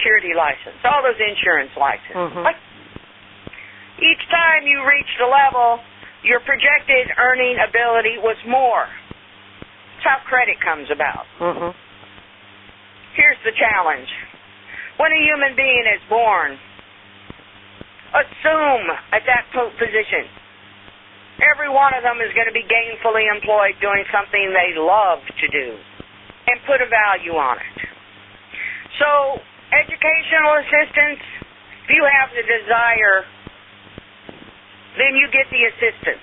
security license, all those insurance licenses. Mm-hmm. Each time you reached a level, your projected earning ability was more. That's how credit comes about. Mm-hmm. Here's the challenge. When a human being is born, assume at that position, every one of them is going to be gainfully employed doing something they love to do and put a value on it. So, educational assistance, if you have the desire, then you get the assistance.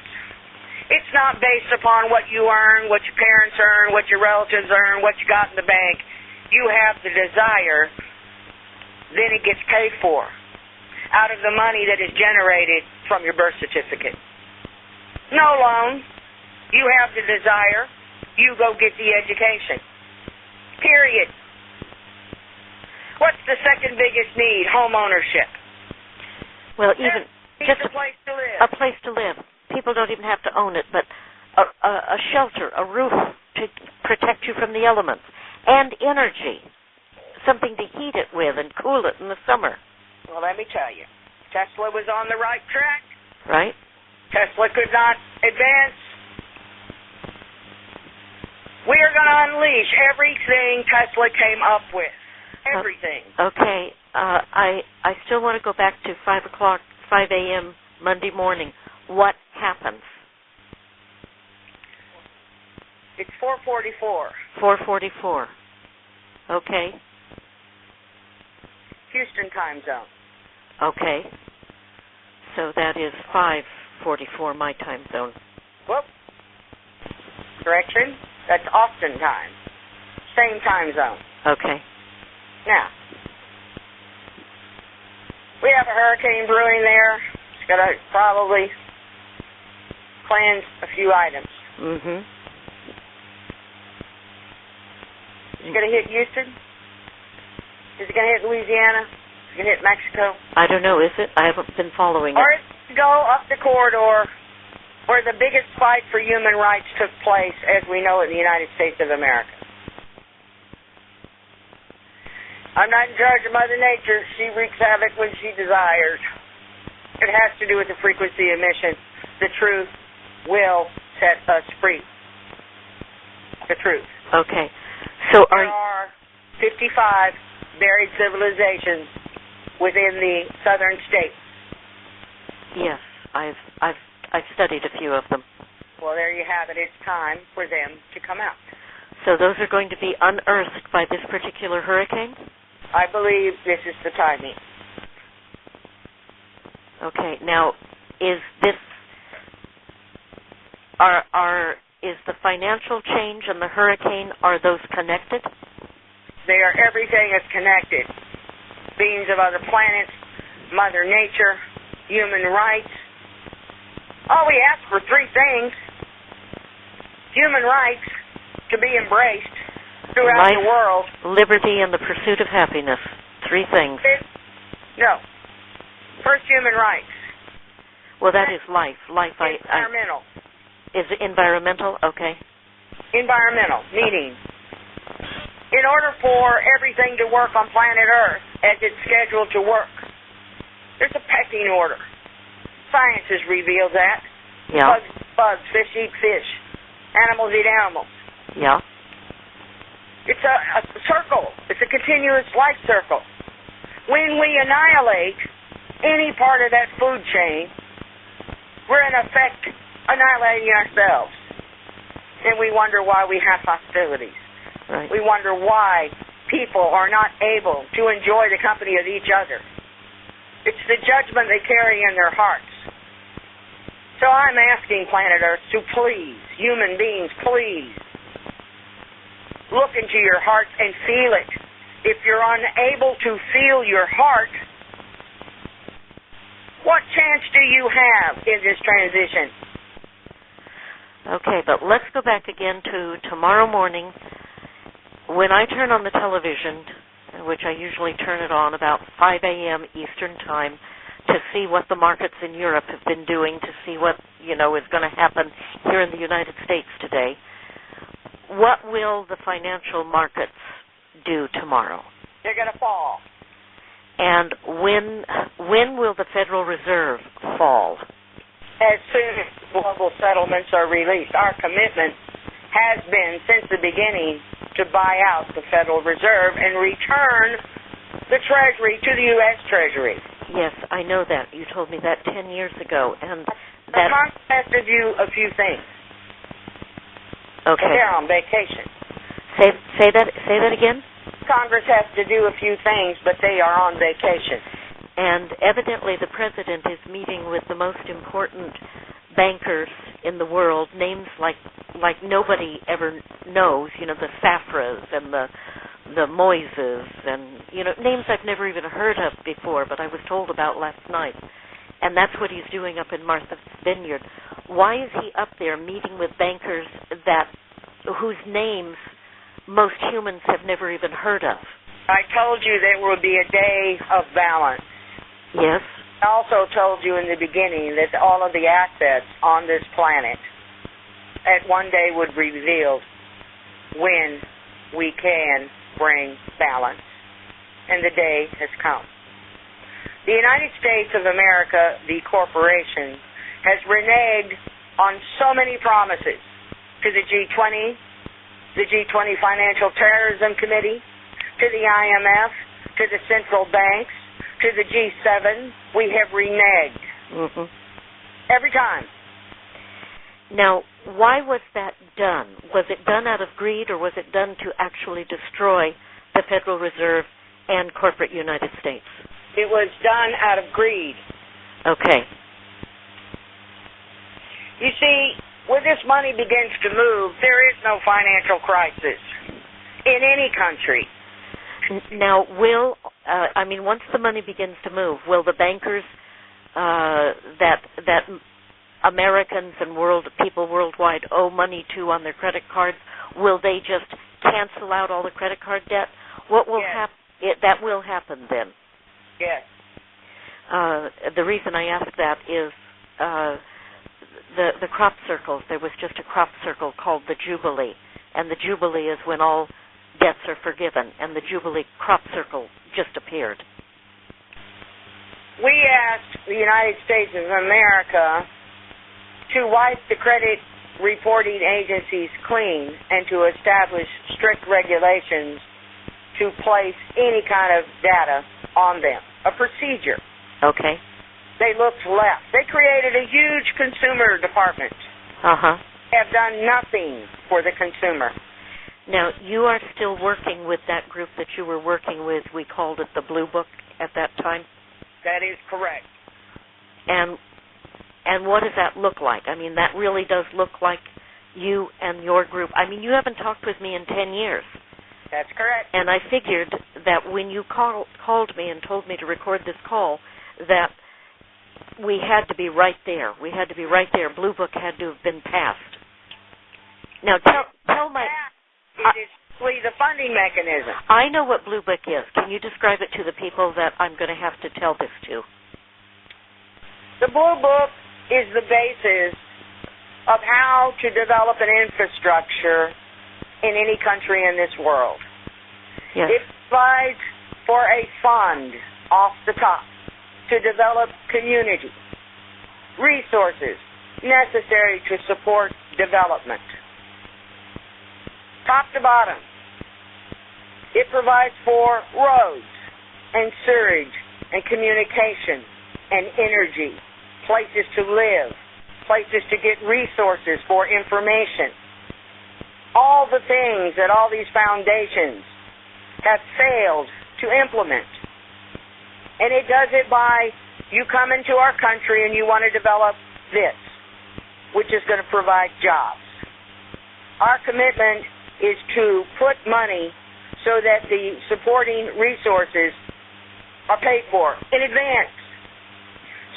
It's not based upon what you earn, what your parents earn, what your relatives earn, what you got in the bank. You have the desire, then it gets paid for out of the money that is generated from your birth certificate. No loan. You have the desire. You go get the education. Period. What's the second biggest need? Home ownership. Well, even just a place to live. A place to live. People don't even have to own it, but a shelter, a roof to protect you from the elements, and energy, something to heat it with and cool it in the summer. Well, let me tell you, Tesla was on the right track. Right. Tesla could not advance. We are going to unleash everything Tesla came up with. Everything. Okay. I still want to go back to 5 a.m. Monday morning. What happens? It's 4:44. 4:44. Okay. Houston time zone. Okay. So that is 5:44 my time zone. Whoop. Correction. That's Austin time. Same time zone. Okay. Now, we have a hurricane brewing there. It's going to probably cleanse a few items. Mm-hmm. Is it going to hit Houston? Is it going to hit Louisiana? Is it going to hit Mexico? I don't know, is it? I haven't been following it. Or it's going to go up the corridor where the biggest fight for human rights took place, as we know, in the United States of America. I'm not in charge of Mother Nature. She wreaks havoc when she desires. It has to do with the frequency emission. The truth will set us free. The truth. Okay. So there are 55 buried civilizations within the southern states. Yes, I've studied a few of them. Well, there you have it. It's time for them to come out. So those are going to be unearthed by this particular hurricane? I believe this is the timing. Okay. Now, is the financial change and the hurricane, are those connected? They are. Everything is connected. Beings of other planets, Mother Nature, human rights. All we ask for three things. Human rights to be embraced throughout life, the world. Liberty, and the pursuit of happiness. Three things. No. First, human rights. Well, that is life. Environmental. Is it environmental? Okay. Environmental, meaning in order for everything to work on planet Earth as it's scheduled to work, there's a pecking order. Science has revealed that. Yeah. Bugs, fish eat fish. Animals eat animals. Yeah. It's a circle. It's a continuous life circle. When we annihilate any part of that food chain, we're in effect annihilating ourselves. And we wonder why we have hostilities. Right. We wonder why people are not able to enjoy the company of each other. It's the judgment they carry in their hearts. So I'm asking planet Earth to please, human beings, please, look into your heart and feel it. If you're unable to feel your heart, what chance do you have in this transition? Okay, but let's go back again to tomorrow morning. When I turn on the television, which I usually turn it on about 5 a.m. Eastern Time, to see what the markets in Europe have been doing, to see what, is going to happen here in the United States today, what will the financial markets do tomorrow? They're going to fall. And when will the Federal Reserve fall? As soon as global settlements are released. Our commitment has been, since the beginning, to buy out the Federal Reserve and return the Treasury to the U.S. Treasury. Yes, I know that. You told me that 10 years ago. And the Congress has to do a few things. Okay. They're on vacation. Say that again? Congress has to do a few things, but they are on vacation. And evidently the President is meeting with the most important bankers in the world, names like nobody ever knows, the Safras and the Moises and, names I've never even heard of before, but I was told about last night. And that's what he's doing up in Martha's Vineyard. Why is he up there meeting with bankers whose names most humans have never even heard of? I told you there will be a day of balance. Yes. I also told you in the beginning that all of the assets on this planet at one day would be revealed when we can bring balance. And the day has come. The United States of America, the corporation, has reneged on so many promises to the G20, the G20 Financial Terrorism Committee, to the IMF, to the central banks, to the G7. We have reneged. Mm-hmm. Every time. Now, why was that done? Was it done out of greed, or was it done to actually destroy the Federal Reserve and corporate United States? It was done out of greed. Okay. You see, when this money begins to move, there is no financial crisis in any country. Now, once the money begins to move, will the bankers that Americans and people worldwide owe money to on their credit cards, will they just cancel out all the credit card debt? What will happen? That will happen then. Yes. The reason I ask that is the crop circles. There was just a crop circle called the Jubilee, and the Jubilee is when all debts are forgiven, and the Jubilee crop circle just appeared. We asked the United States of America to wipe the credit reporting agencies clean and to establish strict regulations to place any kind of data on them. A procedure. Okay. They looked left. They created a huge consumer department. Uh-huh. Have done nothing for the consumer. Now, you are still working with that group that you were working with. We called it the Blue Book at that time? That is correct. And what does that look like? I mean, that really does look like you and your group. I mean, you haven't talked with me in 10 years. That's correct. And I figured that when you called me and told me to record this call, that we had to be right there. We had to be right there. Blue Book had to have been passed. Now, tell my... It is simply the funding mechanism. I know what Blue Book is. Can you describe it to the people that I'm going to have to tell this to? The Blue Book is the basis of how to develop an infrastructure in any country in this world. Yes. It provides for a fund off the top to develop community resources necessary to support development. Top to bottom, it provides for roads and sewage and communication and energy, places to live, places to get resources for information. All the things that all these foundations have failed to implement. And it does it by you come into our country and you want to develop this, which is going to provide jobs. Our commitment is to put money so that the supporting resources are paid for in advance,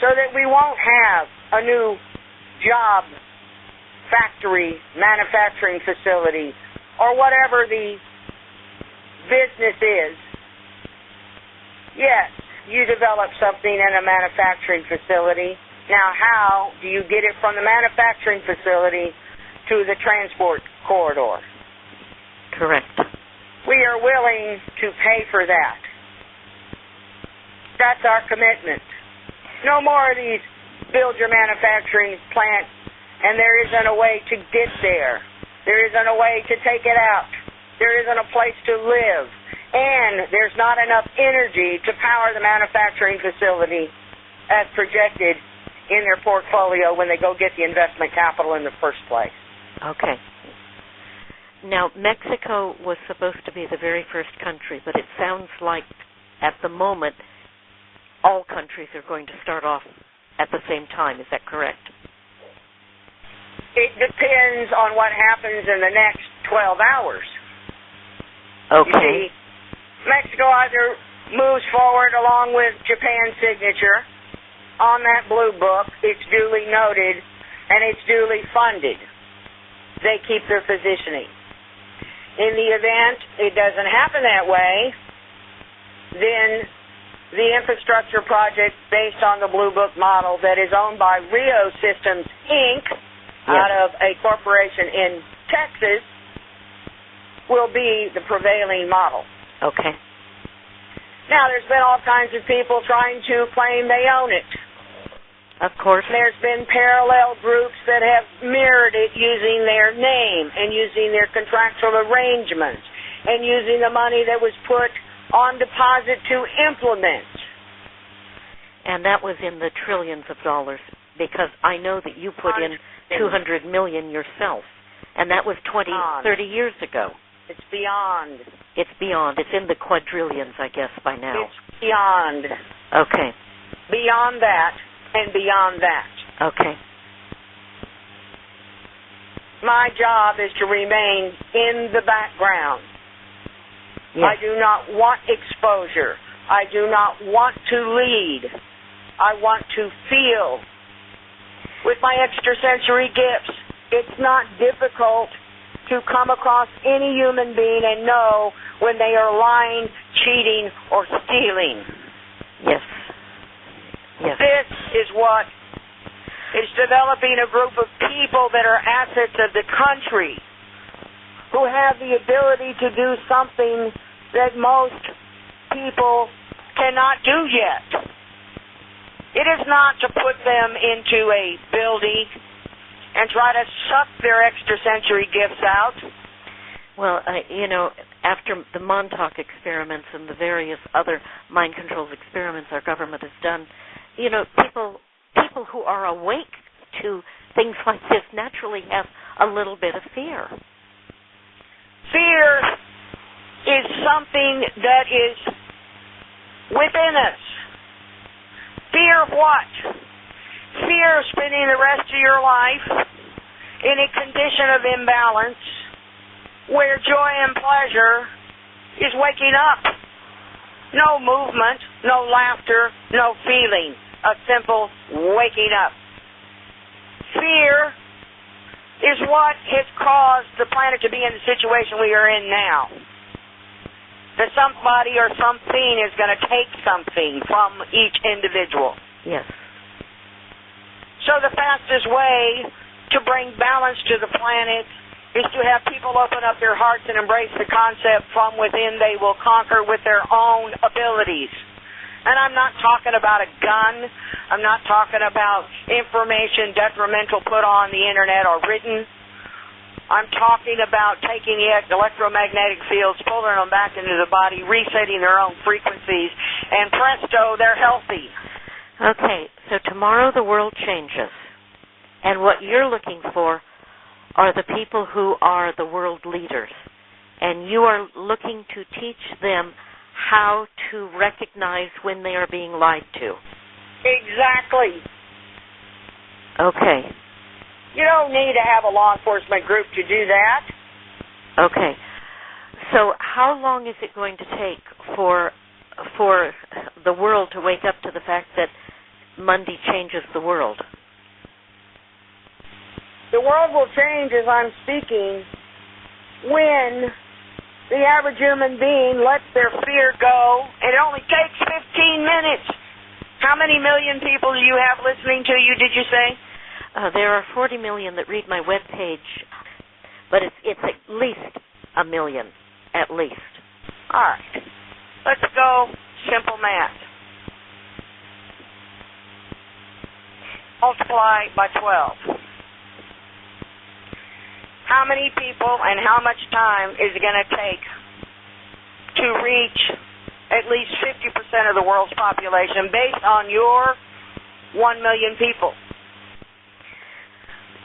so that we won't have a new job factory, manufacturing facility, or whatever the business is. Yes, you develop something in a manufacturing facility. Now, how do you get it from the manufacturing facility to the transport corridor? Correct. We are willing to pay for that. that's our commitment. No more of these build your manufacturing plant and there isn't a way to get there. There isn't a way to take it out. There isn't a place to live. And there's not enough energy to power the manufacturing facility as projected in their portfolio when they go get the investment capital in the first place. Okay. Now, Mexico was supposed to be the very first country, but it sounds like at the moment all countries are going to start off at the same time. Is that correct? It depends on what happens in the next 12 hours. Okay. You see, Mexico either moves forward along with Japan's signature on that blue book, it's duly noted, and it's duly funded. They keep their positioning. In the event it doesn't happen that way, then the infrastructure project based on the blue book model that is owned by Rio Systems, Inc., out of a corporation in Texas, will be the prevailing model. Okay. Now, there's been all kinds of people trying to claim they own it. Of course. There's been parallel groups that have mirrored it using their name and using their contractual arrangements and using the money that was put on deposit to implement. And that was in the trillions of dollars, because I know that you put in $200 million yourself, and that was 30 years ago. It's beyond. It's beyond. It's in the quadrillions, I guess, by now. It's beyond. Okay. Beyond that and beyond that. Okay. My job is to remain in the background. Yes. I do not want exposure. I do not want to lead. I want to feel. With my extrasensory gifts, it's not difficult to come across any human being and know when they are lying, cheating, or stealing. Yes. Yes. This is what is developing a group of people that are assets of the country, who have the ability to do something that most people cannot do yet. It is not to put them into a building and try to suck their extrasensory gifts out. Well, after the Montauk experiments and the various other mind controls experiments our government has done, people who are awake to things like this naturally have a little bit of fear. Fear is something that is within us. Fear of what? Fear of spending the rest of your life in a condition of imbalance where joy and pleasure is waking up. No movement, no laughter, no feeling. A simple waking up. Fear is what has caused the planet to be in the situation we are in now. That somebody or something is going to take something from each individual. Yes. So the fastest way to bring balance to the planet is to have people open up their hearts and embrace the concept from within they will conquer with their own abilities. And I'm not talking about a gun. I'm not talking about information detrimental put on the internet or written. I'm talking about taking the electromagnetic fields, pulling them back into the body, resetting their own frequencies, and presto, they're healthy. Okay, so tomorrow the world changes. And what you're looking for are the people who are the world leaders. And you are looking to teach them how to recognize when they are being lied to. Exactly. Okay. You don't need to have a law enforcement group to do that. Okay. So how long is it going to take for the world to wake up to the fact that Monday changes the world? The world will change as I'm speaking when the average human being lets their fear go. It only takes 15 minutes. How many million people do you have listening to you, did you say? There are 40 million that read my webpage, but it's at least a million, at least. All right. Let's go simple math. multiply by 12. How many people and how much time is it going to take to reach at least 50% of the world's population based on your 1 million people?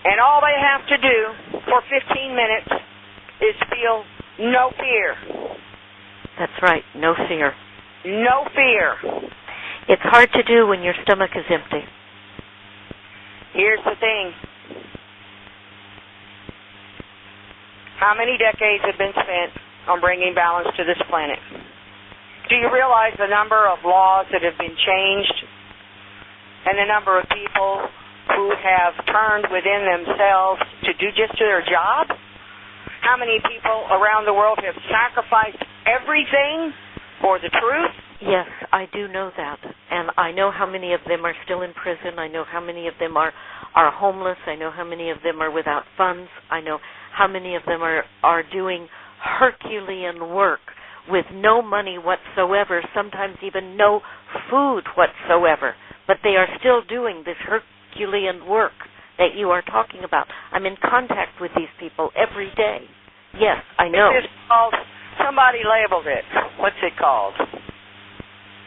And all they have to do for 15 minutes is feel no fear. That's right, no fear. No fear. It's hard to do when your stomach is empty. Here's the thing. How many decades have been spent on bringing balance to this planet? Do you realize the number of laws that have been changed and the number of people who have turned within themselves to do just their job? How many people around the world have sacrificed everything for the truth? Yes, I do know that. And I know how many of them are still in prison. I know how many of them are homeless. I know how many of them are without funds. I know how many of them are doing Herculean work with no money whatsoever, sometimes even no food whatsoever. But they are still doing this Herculean work that you are talking about. I'm in contact with these people every day. Yes, I know. It's called, somebody labeled it. What's it called?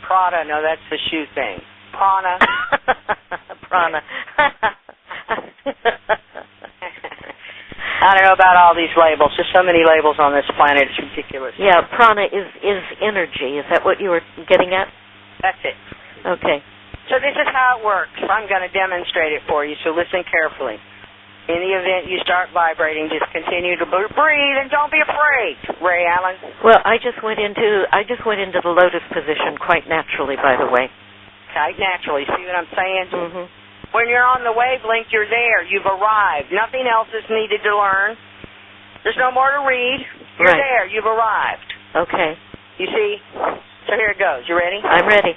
Prada. No, that's the shoe thing. Prana. Prana. I don't know about all these labels. There's so many labels on this planet. It's ridiculous. Yeah, prana is energy. Is that what you were getting at? That's it. Okay. So this is how it works. I'm going to demonstrate it for you, so listen carefully. In the event you start vibrating, just continue to breathe and don't be afraid, Ray Allen. Well, I just went into the lotus position quite naturally, by the way. Quite naturally. See what I'm saying? Mm-hmm. When you're on the wavelength, you're there. You've arrived. Nothing else is needed to learn. There's no more to read. You're right there. You've arrived. Okay. You see? So here it goes. You ready? I'm ready.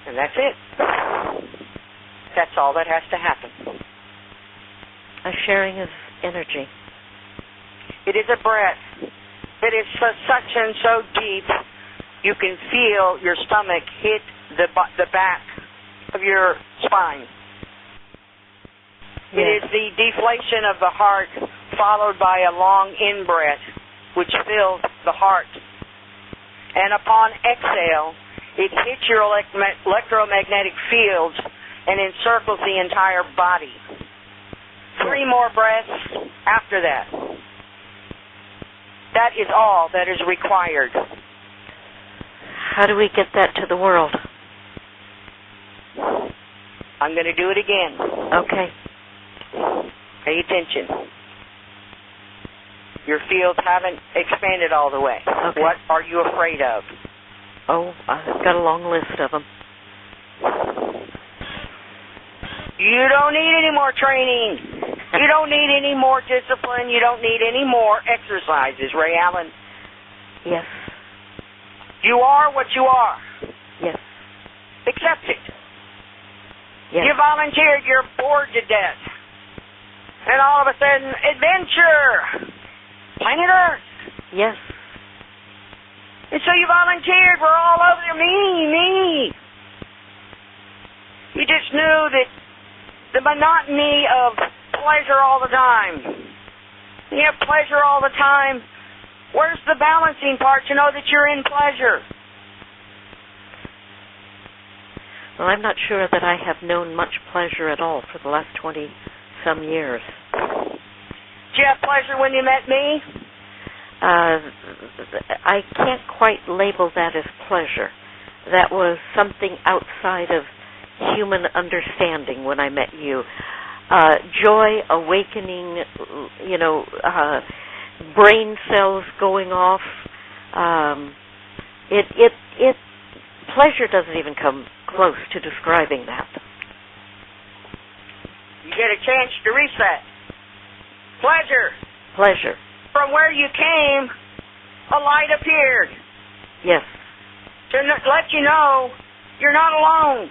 And that's it. That's all that has to happen. A sharing of energy. It is a breath. It is such and so deep, you can feel your stomach hit the back of your spine. Yes. It is the deflation of the heart followed by a long in-breath, which fills the heart. And upon exhale, it hits your electromagnetic fields and encircles the entire body. 3 more breaths after that. That is all that is required. How do we get that to the world? I'm going to do it again. Okay. Pay attention. Your fields haven't expanded all the way. Okay. What are you afraid of? Oh, I've got a long list of them. You don't need any more training. You don't need any more discipline. You don't need any more exercises, Ray Allen. Yes. You are what you are. Yes. Accept it. Yes. You volunteered. You're bored to death. And all of a sudden, adventure. Planet Earth. Yes. And so you volunteered. We're all over there. Me. You just knew that the monotony of pleasure all the time. You have pleasure all the time. Where's the balancing part to know that you're in pleasure? Well, I'm not sure that I have known much pleasure at all for the last 20-some years. Did you have pleasure when you met me? I can't quite label that as pleasure. That was something outside of human understanding when I met you. Joy, awakening, brain cells going off. Pleasure doesn't even come close to describing that. You get a chance to reset. Pleasure. From where you came, a light appeared. Yes. To let you know you're not alone.